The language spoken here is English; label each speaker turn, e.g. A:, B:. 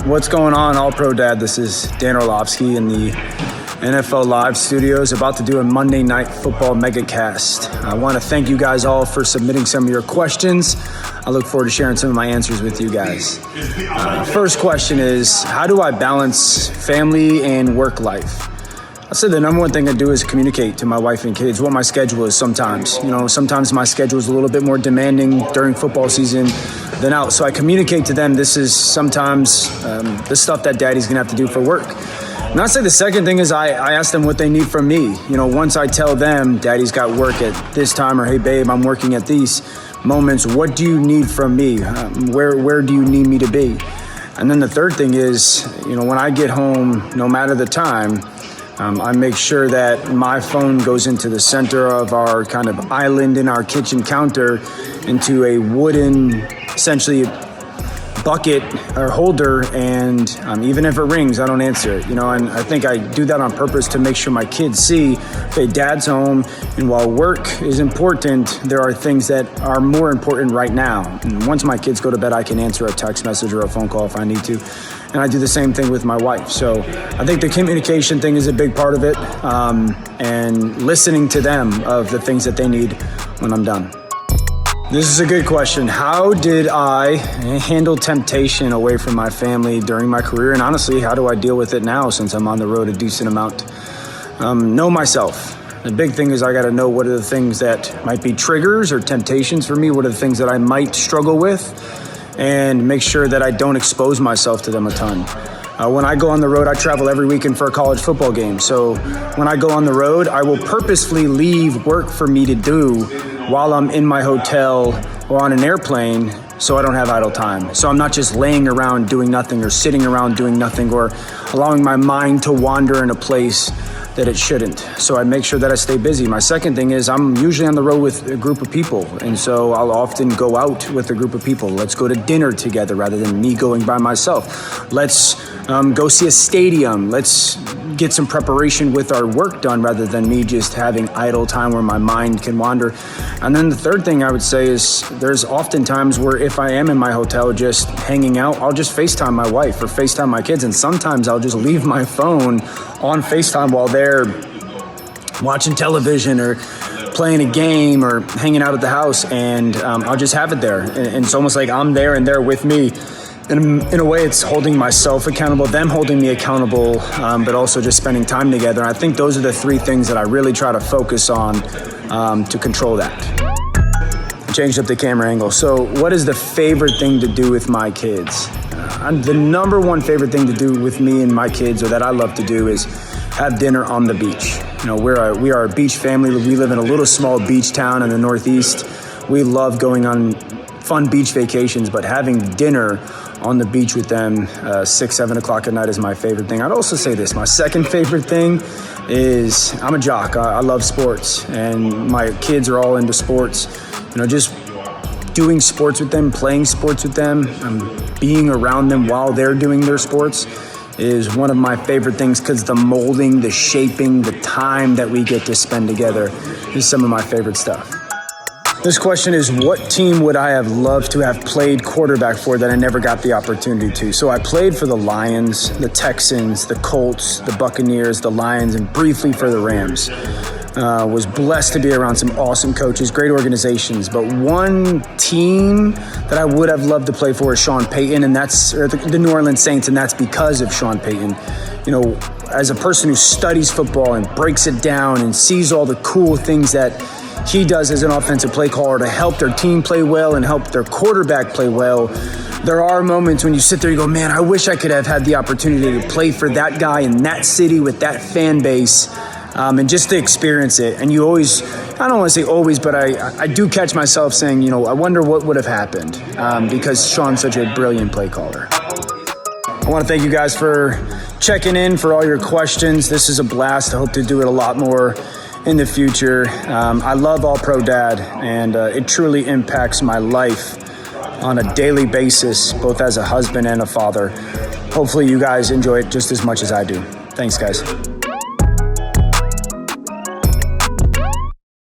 A: What's going on, All Pro Dad? This is Dan Orlovsky in the NFL Live studios, about to do a Monday Night Football megacast. I want to thank you guys all for submitting some of your questions. I look forward to sharing some of my answers with you guys. First question is, how do I balance family and work life? I'd say the number one thing I do is communicate to my wife and kids what my schedule is sometimes. Sometimes my schedule is a little bit more demanding during football season than out. So I communicate to them this is sometimes the stuff that daddy's going to have to do for work. And I'd say the second thing is I ask them what they need from me. Once I tell them daddy's got work at this time, or hey babe, I'm working at these moments, what do you need from me? Where do you need me to be? And then the third thing is, when I get home, no matter the time, I make sure that my phone goes into the center of our kind of island in our kitchen counter, into a wooden, essentially, bucket or holder, and even if it rings, I don't answer it. And I think I do that on purpose to make sure my kids see, okay, dad's home, and while work is important, there are things that are more important right now. And once my kids go to bed, I can answer a text message or a phone call if I need to. And I do the same thing with my wife. So I think the communication thing is a big part of it, and listening to them of the things that they need when I'm done. This is a good question. How did I handle temptation away from my family during my career? And honestly, how do I deal with it now since I'm on the road a decent amount? Know myself. The big thing is I got to know what are the things that might be triggers or temptations for me. What are the things that I might struggle with? And make sure that I don't expose myself to them a ton. When I go on the road, I travel every weekend for a college football game. So when I go on the road, I will purposefully leave work for me to do while I'm in my hotel or on an airplane, so I don't have idle time. So I'm not just laying around doing nothing, or sitting around doing nothing, or allowing my mind to wander in a place that it shouldn't. So I make sure that I stay busy. My second thing is I'm usually on the road with a group of people. And so I'll often go out with a group of people. Let's go to dinner together rather than me going by myself. Let's go see a stadium. Let's get some preparation with our work done rather than me just having idle time where my mind can wander. And then the third thing I would say is there's often times where if I am in my hotel just hanging out, I'll just FaceTime my wife or FaceTime my kids. And sometimes I'll just leave my phone on FaceTime while they're watching television or playing a game or hanging out at the house, and I'll just have it there. And it's almost like I'm there and they're with me. And in a way, it's holding myself accountable, them holding me accountable, but also just spending time together. And I think those are the three things that I really try to focus on to control that. I changed up the camera angle. So what is the favorite thing to do with my kids? The number one favorite thing to do with me and my kids, or that I love to do, is have dinner on the beach. We are a beach family. We live in a little small beach town in the Northeast. We love going on fun beach vacations, but having dinner on the beach with them 6, 7 o'clock at night is my favorite thing. I'd also say this, my second favorite thing is I'm a jock. I love sports, and my kids are all into sports. Just doing sports with them, playing sports with them, being around them while they're doing their sports is one of my favorite things, because the molding, the shaping, the time that we get to spend together is some of my favorite stuff. This question is, what team would I have loved to have played quarterback for that I never got the opportunity to? So I played for the Lions, the Texans, the Colts, the Buccaneers, the Lions, and briefly for the Rams. Was blessed to be around some awesome coaches, great organizations. But one team that I would have loved to play for is Sean Payton, and that's the New Orleans Saints, and that's because of Sean Payton. As a person who studies football and breaks it down and sees all the cool things that he does as an offensive play caller to help their team play well and help their quarterback play well, there are moments when you sit there, you go, man, I wish I could have had the opportunity to play for that guy in that city with that fan base. And just to experience it. And you always, I don't want to say always, but I do catch myself saying, I wonder what would have happened, because Sean's such a brilliant play caller. I want to thank you guys for checking in, for all your questions. This is a blast. I hope to do it a lot more in the future. I love All Pro Dad, and it truly impacts my life on a daily basis, both as a husband and a father. Hopefully you guys enjoy it just as much as I do. Thanks, guys.